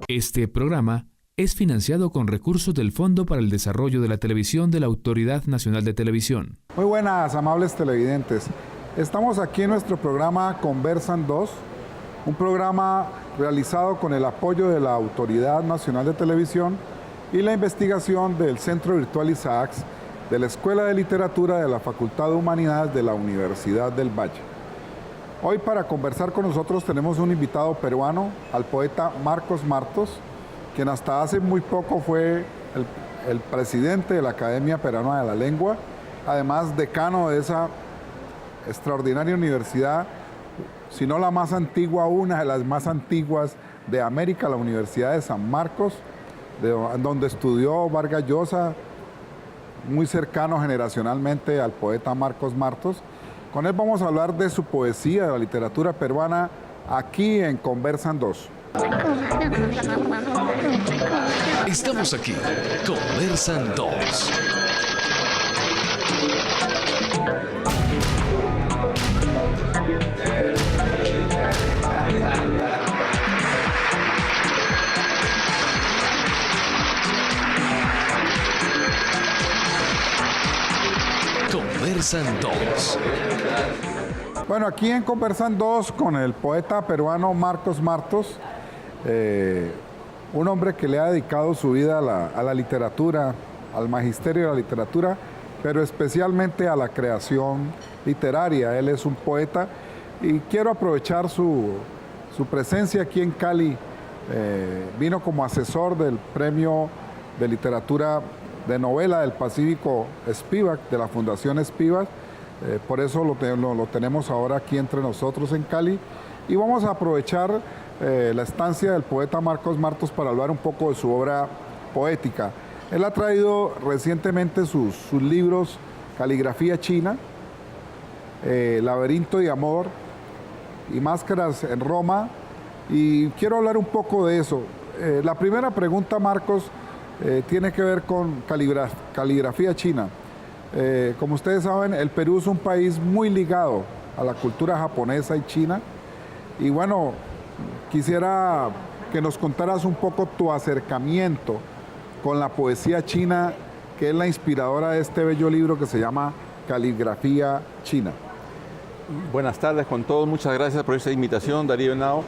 Este programa es financiado con recursos del Fondo para el Desarrollo de la Televisión de la Autoridad Nacional de Televisión. Muy buenas, amables televidentes. Estamos aquí en nuestro programa Conversan 2, un programa realizado con el apoyo de la Autoridad Nacional de Televisión y la investigación del Centro Virtual Isaacs de la Escuela de Literatura de la Facultad de Humanidades de la Universidad del Valle. Hoy para conversar con nosotros tenemos un invitado peruano, al poeta Marcos Martos, quien hasta hace muy poco fue el presidente de la Academia Peruana de la Lengua, además decano de esa extraordinaria universidad, si no la más antigua, una de las más antiguas de América, la Universidad de San Marcos, donde estudió Vargas Llosa, muy cercano generacionalmente al poeta Marcos Martos. Con él vamos a hablar de su poesía, de la literatura peruana, aquí en Conversan 2. Estamos aquí, Conversan 2. Conversan 2. Bueno, aquí en Conversan 2 con el poeta peruano Marcos Martos, un hombre que le ha dedicado su vida a la literatura, al magisterio de la literatura, pero especialmente a la creación literaria. Él es un poeta y quiero aprovechar su presencia aquí en Cali. Vino como asesor del Premio de Literatura de Novela del Pacífico Spivak, de la Fundación Spivak. Por eso lo tenemos ahora aquí entre nosotros en Cali. Y vamos a aprovechar la estancia del poeta Marcos Martos para hablar un poco de su obra poética. Él ha traído recientemente sus libros Caligrafía China, Laberinto de Amor y Máscaras en Roma. Y quiero hablar un poco de eso. La primera pregunta, Marcos, tiene que ver con caligrafía china. Como ustedes saben, el Perú es un país muy ligado a la cultura japonesa y china. Y bueno, quisiera que nos contaras un poco tu acercamiento con la poesía china, que es la inspiradora de este bello libro que se llama Caligrafía China. Buenas tardes con todos, muchas gracias por esta invitación, Darío Henao.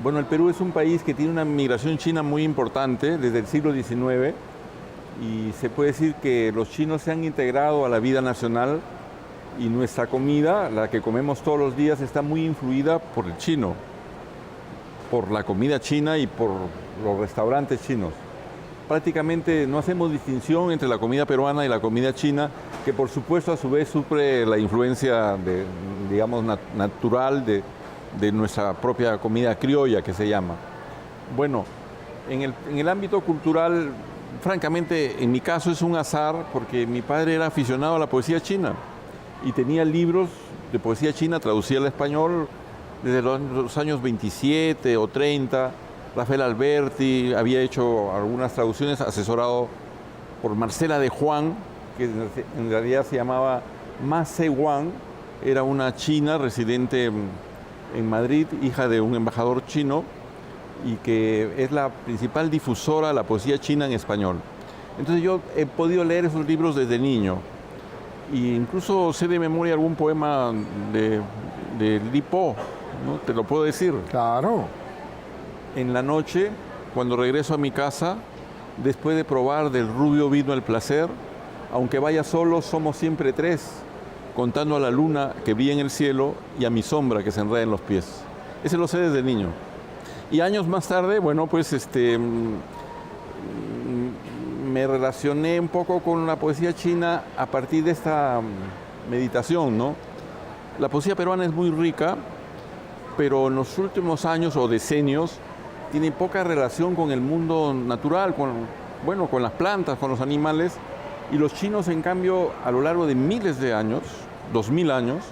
Bueno, el Perú es un país que tiene una migración china muy importante desde el siglo XIX y se puede decir que los chinos se han integrado a la vida nacional y nuestra comida, la que comemos todos los días, está muy influida por el chino, por la comida china y por los restaurantes chinos. Prácticamente no hacemos distinción entre la comida peruana y la comida china, que por supuesto a su vez sufre la influencia natural de nuestra propia comida criolla, que se llama. Bueno, en el ámbito cultural, francamente, en mi caso es un azar, porque mi padre era aficionado a la poesía china y tenía libros de poesía china traducida al español desde los años 27 o 30. Rafael Alberti había hecho algunas traducciones, asesorado por Marcela de Juan, que en realidad se llamaba Ma Se Wang, era una china residente en Madrid, hija de un embajador chino, y que es la principal difusora de la poesía china en español. Entonces yo he podido leer esos libros desde niño, e incluso sé de memoria algún poema de Li Po, ¿no? Te lo puedo decir. Claro. En la noche, cuando regreso a mi casa, después de probar del rubio vino el placer, aunque vaya solo, somos siempre tres, contando a la luna que brilla en el cielo y a mi sombra que se enreda en los pies. Ese lo sé desde niño. Y años más tarde, bueno, pues me relacioné un poco con la poesía china a partir de esta meditación, ¿no? La poesía peruana es muy rica, pero en los últimos años o decenios tiene poca relación con el mundo natural, con las plantas, con los animales, y los chinos, en cambio, a lo largo de miles de años, 2000 años,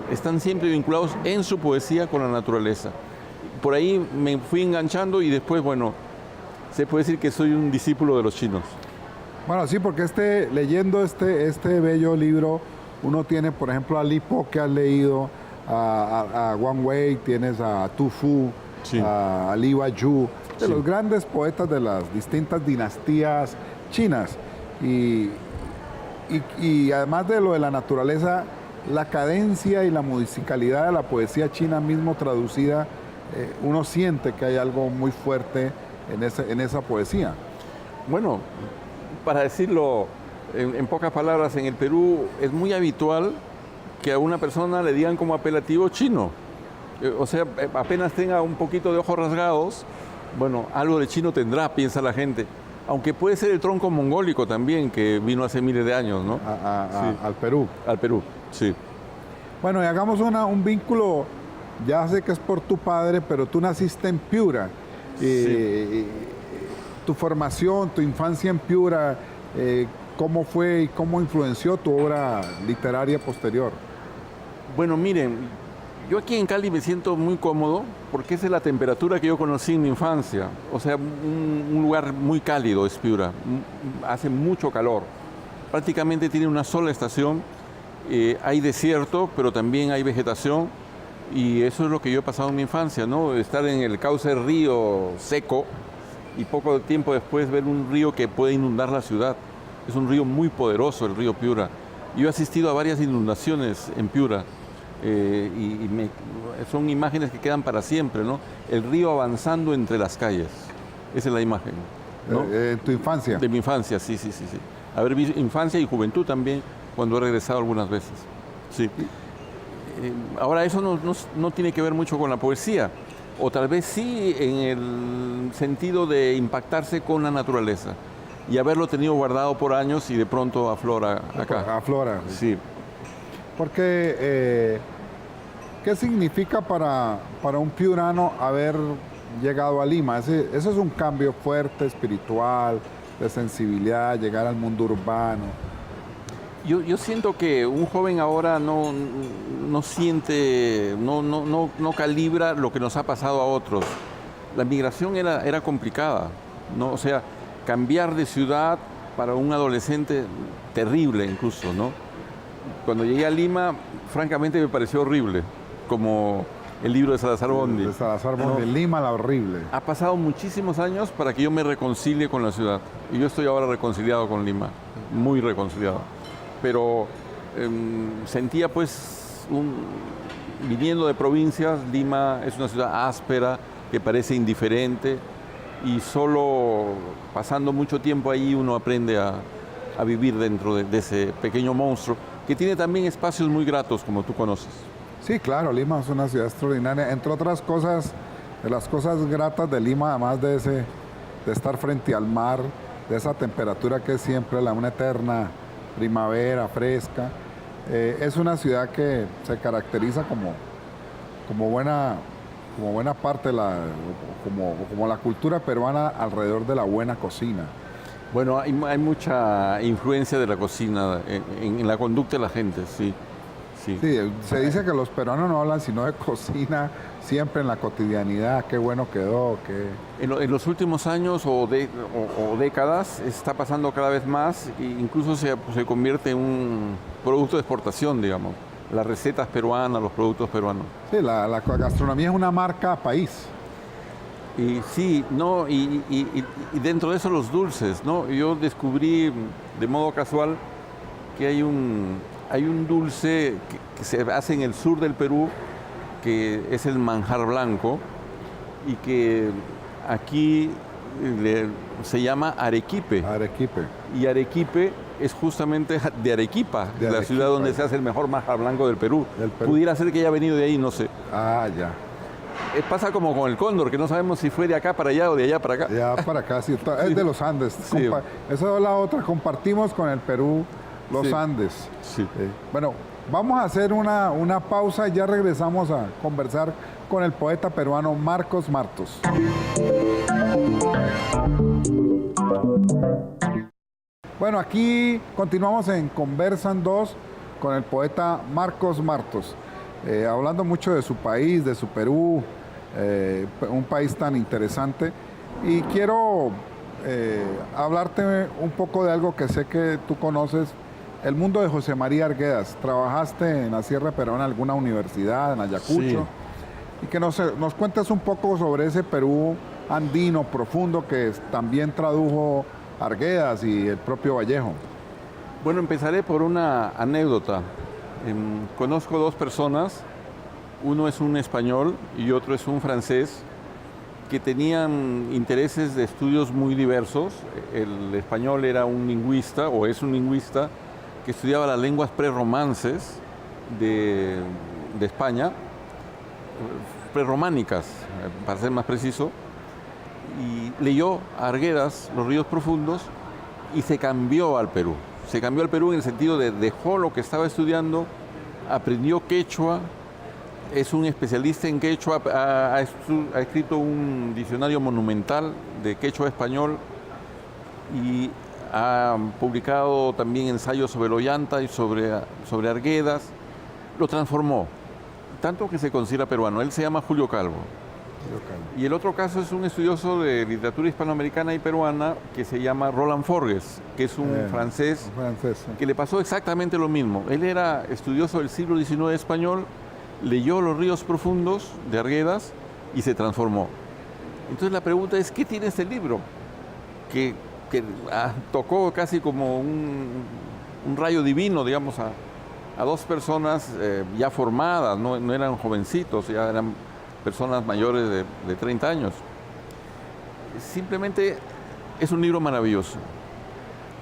están siempre vinculados en su poesía con la naturaleza. Por ahí me fui enganchando y después, bueno, se puede decir que soy un discípulo de los chinos. Bueno, sí, porque leyendo este bello libro, Uno tiene, por ejemplo, a Li Po, que has leído, a Wang Wei, tienes a Tu Fu, Sí. a Li Baiyu, de Sí. los grandes poetas de las distintas dinastías chinas. Y además de lo de la naturaleza, la cadencia y la musicalidad de la poesía china mismo traducida, uno siente que hay algo muy fuerte en esa poesía. Bueno, para decirlo en pocas palabras, en el Perú es muy habitual que a una persona le digan como apelativo chino. O sea, apenas tenga un poquito de ojos rasgados, bueno, algo de chino tendrá, piensa la gente. Aunque puede ser el tronco mongólico también, que vino hace miles de años, ¿no? Sí. Al Perú. Al Perú, sí. Bueno, y hagamos un vínculo, ya sé que es por tu padre, pero tú naciste en Piura. Sí. Tu formación, tu infancia en Piura, ¿cómo fue y cómo influenció tu obra literaria posterior? Bueno, miren, yo aquí en Cali me siento muy cómodo porque esa es la temperatura que yo conocí en mi infancia. O sea, un lugar muy cálido es Piura, hace mucho calor. Prácticamente tiene una sola estación, hay desierto, pero también hay vegetación y eso es lo que yo he pasado en mi infancia, ¿no? Estar en el cauce del río seco y poco tiempo después ver un río que puede inundar la ciudad. Es un río muy poderoso, el río Piura. Yo he asistido a varias inundaciones en Piura. Son imágenes que quedan para siempre, ¿no? El río avanzando entre las calles. Esa es la imagen, ¿no? ¿En tu infancia? De mi infancia, sí. Haber visto infancia y juventud también, cuando he regresado algunas veces. Sí. Ahora, eso no tiene que ver mucho con la poesía, o tal vez sí en el sentido de impactarse con la naturaleza y haberlo tenido guardado por años y de pronto aflora acá. Aflora. Sí. Porque, ¿qué significa para un piurano haber llegado a Lima? Ese es un cambio fuerte, espiritual, de sensibilidad, llegar al mundo urbano. Yo siento que un joven ahora no siente, no calibra lo que nos ha pasado a otros. La migración era complicada, ¿no? O sea, cambiar de ciudad para un adolescente, terrible incluso, ¿no? Cuando llegué a Lima, francamente me pareció horrible, como el libro de Salazar Bondi. De Salazar Bondi, No. Lima la horrible. Ha pasado muchísimos años para que yo me reconcilie con la ciudad. Y yo estoy ahora reconciliado con Lima, muy reconciliado. Pero sentía pues, viniendo de provincias, Lima es una ciudad áspera, que parece indiferente, y solo pasando mucho tiempo ahí uno aprende a vivir dentro de ese pequeño monstruo, que tiene también espacios muy gratos, como tú conoces. Sí, claro, Lima es una ciudad extraordinaria. Entre otras cosas, de las cosas gratas de Lima, además de estar frente al mar, de esa temperatura que es siempre una eterna primavera fresca, es una ciudad que se caracteriza como buena parte como la cultura peruana alrededor de la buena cocina. Bueno, hay mucha influencia de la cocina en la conducta de la gente, sí. Sí, se dice que los peruanos no hablan sino de cocina, siempre en la cotidianidad, qué bueno quedó, En los últimos años o décadas está pasando cada vez más e incluso se convierte en un producto de exportación, digamos. Las recetas peruanas, los productos peruanos. Sí, la gastronomía es una marca país. Y sí, ¿no? Y dentro de eso los dulces, ¿no? Yo descubrí de modo casual que hay un dulce que se hace en el sur del Perú, que es el manjar blanco, y que aquí se llama arequipe. Arequipe. Y Arequipe es justamente de Arequipa, De la Arequipa, ciudad donde ya. se hace el mejor manjar blanco del Perú. Del Perú. Pudiera ser que haya venido de ahí, no sé. Ah, ya. Pasa como con el cóndor, que no sabemos si fue de acá para allá o de allá para acá. Ya para acá, sí, es de los Andes. Sí. Esa es la otra, compartimos con el Perú los Sí. Andes. Sí. Bueno, vamos a hacer una pausa y ya regresamos a conversar con el poeta peruano Marcos Martos. Bueno, aquí continuamos en Conversan 2 con el poeta Marcos Martos, hablando mucho de su país, de su Perú, un país tan interesante. Y quiero hablarte un poco de algo que sé que tú conoces, el mundo de José María Arguedas. Trabajaste en la Sierra Peruana, en alguna universidad, en Ayacucho. Sí. Y que nos cuentes un poco sobre ese Perú andino profundo que también tradujo Arguedas y el propio Vallejo. Bueno, empezaré por una anécdota. Conozco dos personas, uno es un español y otro es un francés, que tenían intereses de estudios muy diversos. El español era un lingüista, o es un lingüista, que estudiaba las lenguas prerromances de España, prerrománicas, para ser más preciso, y leyó a Arguedas, Los ríos profundos, y se cambió al Perú. Se cambió al Perú en el sentido de dejó lo que estaba estudiando, aprendió quechua, es un especialista en quechua, ha escrito un diccionario monumental de quechua español y ha publicado también ensayos sobre el Ollanta y sobre Arguedas. Lo transformó, tanto que se considera peruano. Él se llama Julio Calvo. Y el otro caso es un estudioso de literatura hispanoamericana y peruana que se llama Roland Forgues, que es un francés que le pasó exactamente lo mismo. Él era estudioso del siglo XIX español, leyó Los ríos profundos de Arguedas y se transformó. Entonces la pregunta es, ¿qué tiene este libro? Que tocó casi como un rayo divino, digamos, a dos personas ya formadas, no eran jovencitos, ya eran personas mayores de 30 años. Simplemente es un libro maravilloso.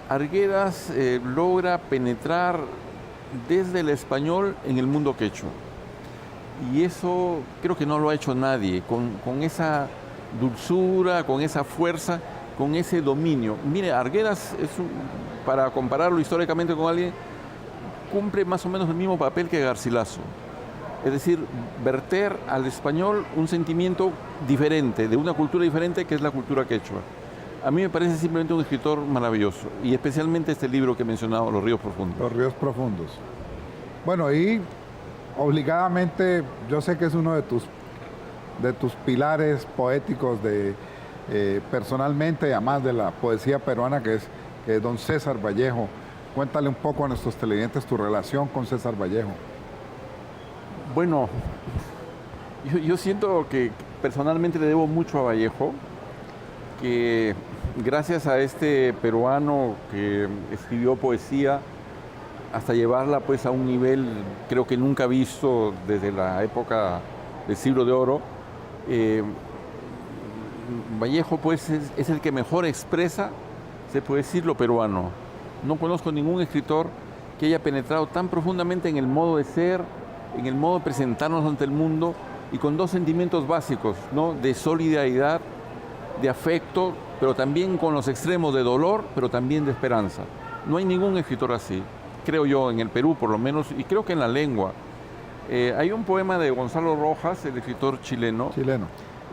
Arguedas logra penetrar desde el español en el mundo quechua. Y eso creo que no lo ha hecho nadie, con esa dulzura, con esa fuerza, con ese dominio. Mire, Arguedas, para compararlo históricamente con alguien, cumple más o menos el mismo papel que Garcilaso. Es decir, verter al español un sentimiento diferente, de una cultura diferente que es la cultura quechua. A mí me parece simplemente un escritor maravilloso, y especialmente este libro que he mencionado, Los ríos profundos. Los ríos profundos. Bueno, y obligadamente, yo sé que es uno de tus pilares poéticos personalmente, además de la poesía peruana, que es don César Vallejo. Cuéntale un poco a nuestros televidentes tu relación con César Vallejo. Bueno, yo siento que personalmente le debo mucho a Vallejo, que gracias a este peruano que escribió poesía hasta llevarla pues a un nivel creo que nunca visto desde la época del Siglo de Oro, Vallejo pues es el que mejor expresa, se puede decir, lo peruano. No conozco ningún escritor que haya penetrado tan profundamente en el modo de ser, en el modo de presentarnos ante el mundo, y con dos sentimientos básicos, ¿no? De solidaridad, de afecto, pero también con los extremos de dolor, pero también de esperanza. No hay ningún escritor así, creo yo, en el Perú por lo menos, y creo que en la lengua. Hay un poema de Gonzalo Rojas, el escritor chileno.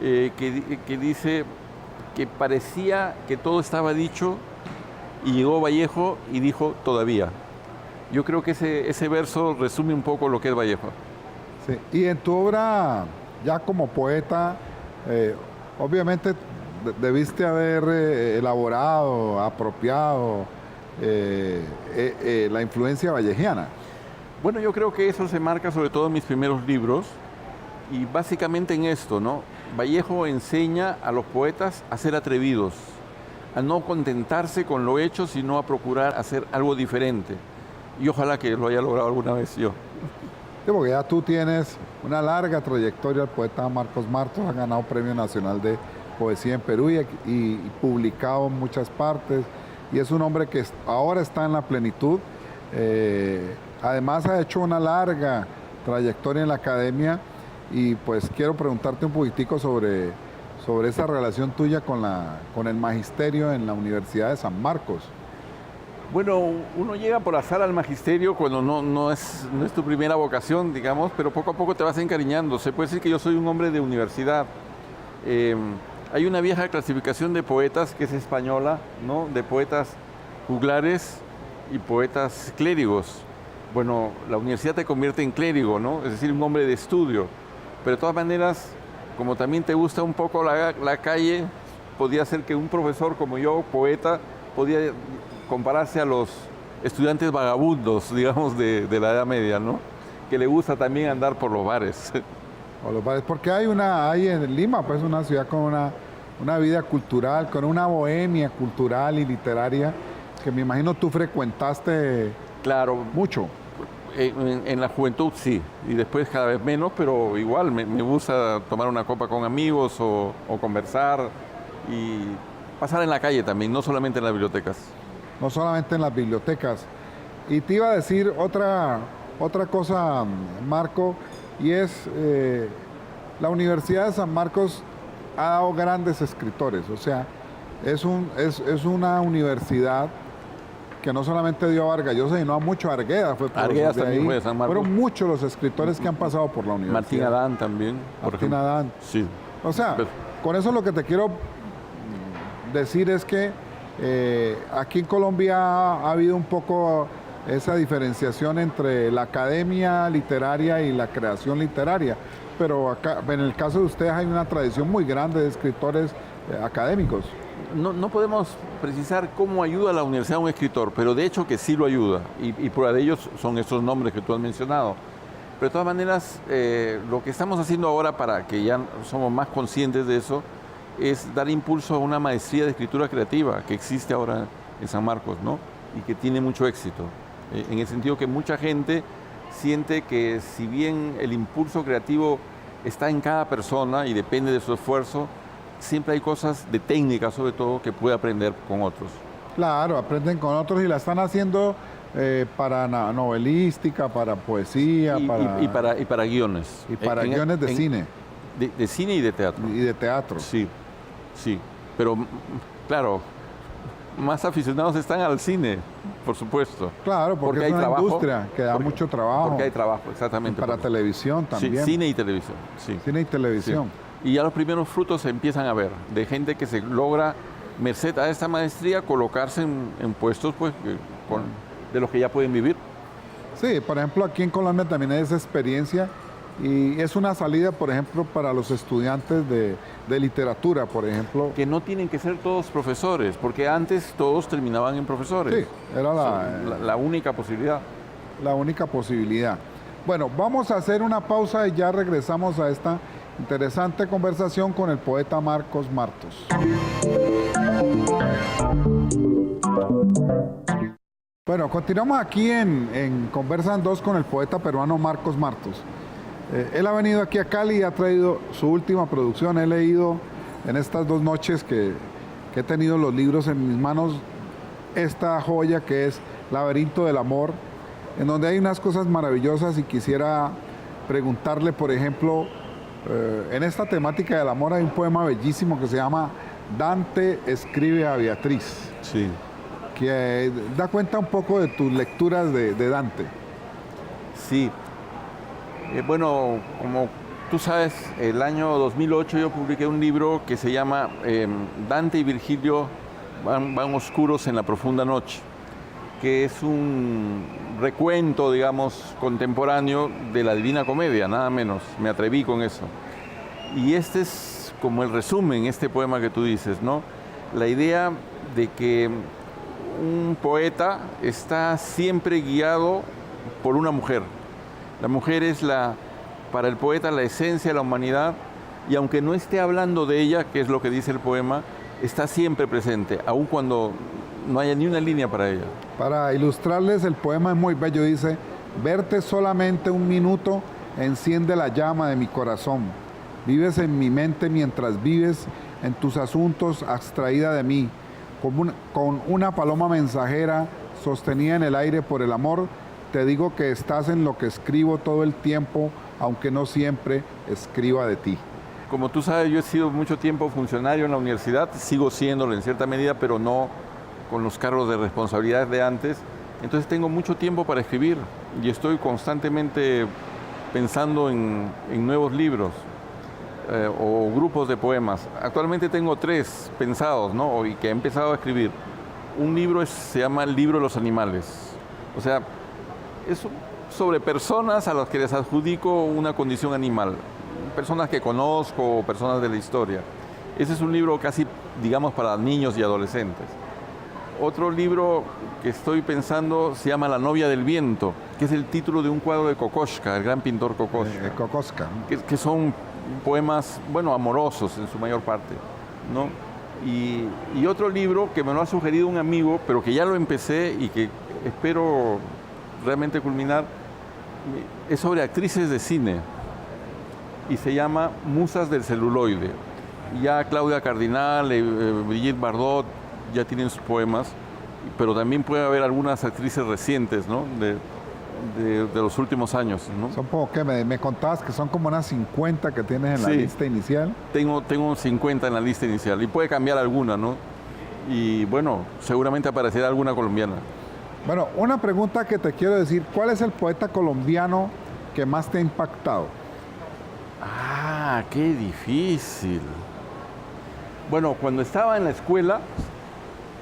Que dice que parecía que todo estaba dicho y llegó Vallejo y dijo todavía. Yo creo que ese verso resume un poco lo que es Vallejo. Sí. Y en tu obra, ya como poeta, obviamente debiste haber elaborado, apropiado la influencia vallejiana. Bueno, yo creo que eso se marca sobre todo en mis primeros libros, y básicamente en esto, ¿no? Vallejo enseña a los poetas a ser atrevidos, a no contentarse con lo hecho, sino a procurar hacer algo diferente. Y ojalá que lo haya logrado alguna vez yo. Sí, porque ya tú tienes una larga trayectoria. El poeta Marcos Martos ha ganado Premio Nacional de Poesía en Perú y publicado en muchas partes. Y es un hombre que ahora está en la plenitud. Además ha hecho una larga trayectoria en la academia, y pues quiero preguntarte un poquitico sobre esa relación tuya con el magisterio en la Universidad de San Marcos. Bueno, uno llega por azar al magisterio cuando no es tu primera vocación, digamos, pero poco a poco te vas encariñando. Se puede decir que yo soy un hombre de universidad. Hay una vieja clasificación de poetas que es española, ¿no? De poetas juglares y poetas clérigos. Bueno, la universidad te convierte en clérigo, ¿no? Es decir, un hombre de estudio. Pero de todas maneras, como también te gusta un poco la calle, podía ser que un profesor como yo, poeta, podía compararse a los estudiantes vagabundos, digamos, de la Edad Media, ¿no? Que le gusta también andar por los bares. O los bares, porque hay en Lima, pues una ciudad con una vida cultural, con una bohemia cultural y literaria que me imagino tú frecuentaste Claro, mucho. en la juventud sí, y después cada vez menos, pero igual me gusta tomar una copa con amigos o conversar y pasar en la calle también, no solamente en las bibliotecas. No solamente en las bibliotecas. Y te iba a decir otra cosa, Marco, y es la Universidad de San Marcos ha dado grandes escritores, o sea, es una universidad que no solamente dio a Vargas Llosa, sino a mucho Arguedas. Arguedas también fue de San Marcos. Fueron muchos los escritores que han pasado por la universidad. Martín Adán también, por Martín ejemplo. Adán. Sí. O sea, Pero- con eso lo que te quiero decir es que aquí en Colombia ha habido un poco esa diferenciación entre la academia literaria y la creación literaria. Pero acá, en el caso de ustedes hay una tradición muy grande de escritores académicos. No podemos precisar cómo ayuda a la universidad a un escritor, pero de hecho que sí lo ayuda, y prueba de ellos son estos nombres que tú has mencionado. Pero de todas maneras, lo que estamos haciendo ahora para que ya somos más conscientes de eso, es dar impulso a una maestría de escritura creativa que existe ahora en San Marcos, ¿no? Y que tiene mucho éxito, en el sentido que mucha gente siente que si bien el impulso creativo está en cada persona y depende de su esfuerzo, siempre hay cosas de técnica, sobre todo, que puede aprender con otros. Claro, aprenden con otros y la están haciendo para novelística, para poesía, Y para guiones. y para guiones de cine De cine y de teatro. y de teatro. Sí, sí. Pero, claro, más aficionados están al cine, por supuesto. Claro, porque es una industria que da mucho trabajo. Porque hay trabajo, exactamente. Para por- televisión Sí, también. cine y televisión, sí. Cine y televisión. Sí. Y ya los primeros frutos se empiezan a ver, de gente que se logra, merced a esta maestría, colocarse en puestos pues, de los que ya pueden vivir. Sí, por ejemplo, aquí en Colombia también hay esa experiencia y es una salida, por ejemplo, para los estudiantes de literatura, por ejemplo. Que no tienen que ser todos profesores, porque antes todos terminaban en profesores. Sí, era La única posibilidad. la única posibilidad. Bueno, vamos a hacer una pausa y ya regresamos a esta interesante conversación con el poeta Marcos Martos. Bueno, continuamos aquí en Conversan 2 con el poeta peruano Marcos Martos. Él ha venido aquí a Cali y ha traído su última producción. He leído en estas 2 noches que he tenido los libros en mis manos esta joya que es Laberinto del Amor, en donde hay unas cosas maravillosas y quisiera preguntarle, por ejemplo, en esta temática del amor hay un poema bellísimo que se llama Dante escribe a Beatriz, Sí. que da cuenta un poco de tus lecturas de Dante. Sí. Bueno, como tú sabes, el año 2008 yo publiqué un libro que se llama Dante y Virgilio van oscuros en la profunda noche, que es un recuento, digamos, contemporáneo de la Divina Comedia, nada menos. Me atreví con eso. Y este es como el resumen, este poema que tú dices, ¿no? La idea de que un poeta está siempre guiado por una mujer. La mujer es para el poeta la esencia de la humanidad, y aunque no esté hablando de ella, que es lo que dice el poema, está siempre presente, aun cuando no haya ni una línea para ella. Para ilustrarles, el poema es muy bello, dice: verte solamente un minuto enciende la llama de mi corazón. Vives en mi mente mientras vives en tus asuntos, abstraída de mí. Con una paloma mensajera sostenida en el aire por el amor, te digo que estás en lo que escribo todo el tiempo, aunque no siempre escriba de ti. Como tú sabes, yo he sido mucho tiempo funcionario en la universidad, sigo siéndolo en cierta medida, pero no con los cargos de responsabilidad de antes. Entonces tengo mucho tiempo para escribir y estoy constantemente pensando en nuevos libros o grupos de poemas. Actualmente tengo 3 pensados, ¿no? Y que he empezado a escribir. Un libro se llama El libro de los animales. O sea, es sobre personas a las que les adjudico una condición animal. Personas que conozco o personas de la historia. Ese es un libro casi, digamos, para niños y adolescentes. otro libro que estoy pensando se llama La novia del viento, que es el título de un cuadro de Kokoschka, el gran pintor Kokoschka. Kokoschka. Que son poemas, bueno, amorosos en su mayor parte, ¿no? Y otro libro que me lo ha sugerido un amigo, pero que ya lo empecé y que espero realmente culminar, es sobre actrices de cine y se llama Musas del celuloide. Ya Claudia Cardinal, Brigitte Bardot ya tienen sus poemas, pero también puede haber algunas actrices recientes, ¿no? de los últimos años, ¿no? Son poco que me contabas que son como unas 50 que tienes en la Sí. lista inicial. Tengo 50 en la lista inicial y puede cambiar alguna, ¿no? Y bueno, seguramente aparecerá alguna colombiana. Bueno, una pregunta que te quiero decir, ¿cuál es el poeta colombiano que más te ha impactado? Ah, qué difícil. Bueno, cuando estaba en la escuela,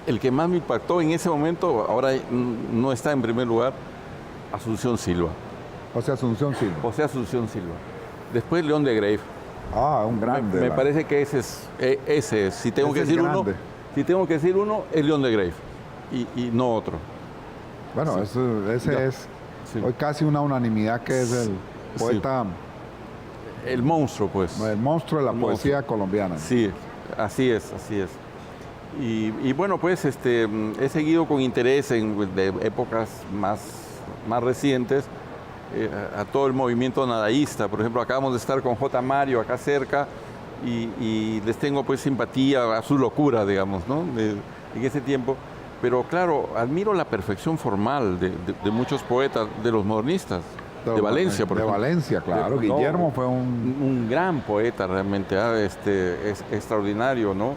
el que más me impactó en ese momento, ahora no está en primer lugar, Asunción Silva. José Asunción Silva. José Asunción Silva. Después León de Grave. Ah, un grande. Me parece que ese es. Si tengo que Ese es decir uno, grande. si tengo que decir uno, es León de Grave. Y no otro. Bueno, Sí. ese Ya. es Sí. hoy casi una unanimidad que es el poeta, El monstruo, pues. el monstruo de la El poesía monstruo. colombiana. Sí, así es, así es. Y bueno, pues he seguido con interés de épocas más recientes a todo el movimiento nadaísta. Por ejemplo, acabamos de estar con J. Mario acá cerca y les tengo pues simpatía a su locura, digamos, ¿no? En ese tiempo. Pero claro, admiro la perfección formal de muchos poetas, de los modernistas, de Valencia, por ejemplo. De Valencia, claro. Guillermo fue un gran poeta realmente, es extraordinario, ¿no?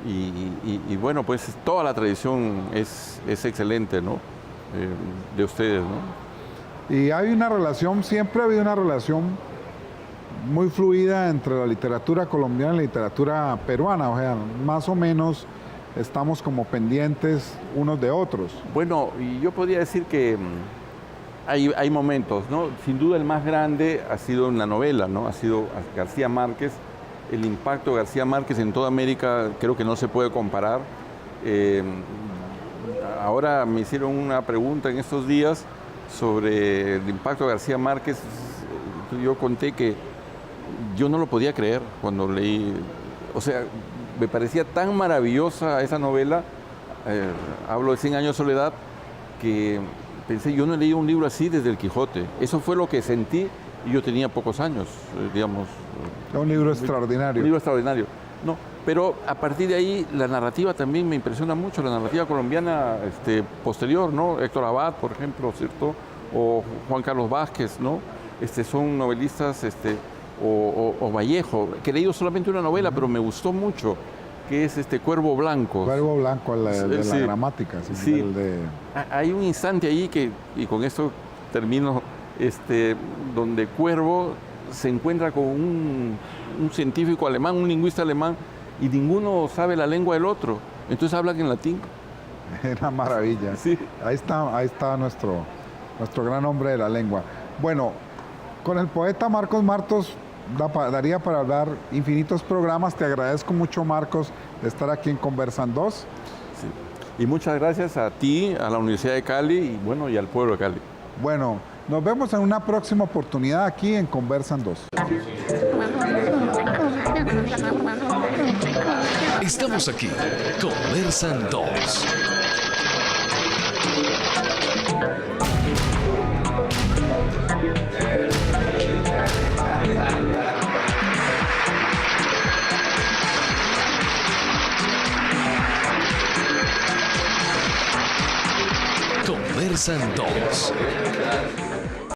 Y bueno, pues toda la tradición es excelente, ¿no? De ustedes, ¿no? Y hay una relación, siempre ha habido una relación muy fluida entre la literatura colombiana y la literatura peruana, o sea, más o menos estamos como pendientes unos de otros. Bueno, y yo podría decir que hay momentos, ¿no? Sin duda el más grande ha sido en la novela, ¿no? Ha sido García Márquez. El impacto de García Márquez en toda América creo que no se puede comparar. Ahora me hicieron una pregunta en estos días sobre el impacto de García Márquez. Yo conté que yo no lo podía creer cuando leí, o sea, me parecía tan maravillosa esa novela, hablo de 100 años de soledad, que pensé, yo no he leído un libro así desde el Quijote. Eso fue lo que sentí y yo tenía pocos años, digamos. Es un libro extraordinario. Un libro extraordinario. No, pero a partir de ahí la narrativa también me impresiona mucho, la narrativa colombiana posterior, ¿no? Héctor Abad, por ejemplo, ¿cierto? O Juan Carlos Vázquez, ¿no? Son novelistas, o Vallejo, que he leído solamente una novela, pero me gustó mucho, que es Cuervo Blanco. Cuervo Blanco, de Sí. la gramática. Sí. De... Hay un instante ahí y con esto termino, donde Cuervo se encuentra con un científico alemán, un lingüista alemán, y ninguno sabe la lengua del otro. Entonces hablan en latín. Una maravilla. Sí. Ahí está nuestro gran hombre de la lengua. Bueno, con el poeta Marcos Martos daría para hablar infinitos programas. Te agradezco mucho, Marcos, de estar aquí en Conversan 2. Sí. Y muchas gracias a ti, a la Universidad de Cali y bueno, y al pueblo de Cali. Bueno, nos vemos en una próxima oportunidad aquí en Conversan 2. Estamos aquí, Conversan 2. Conversan 2.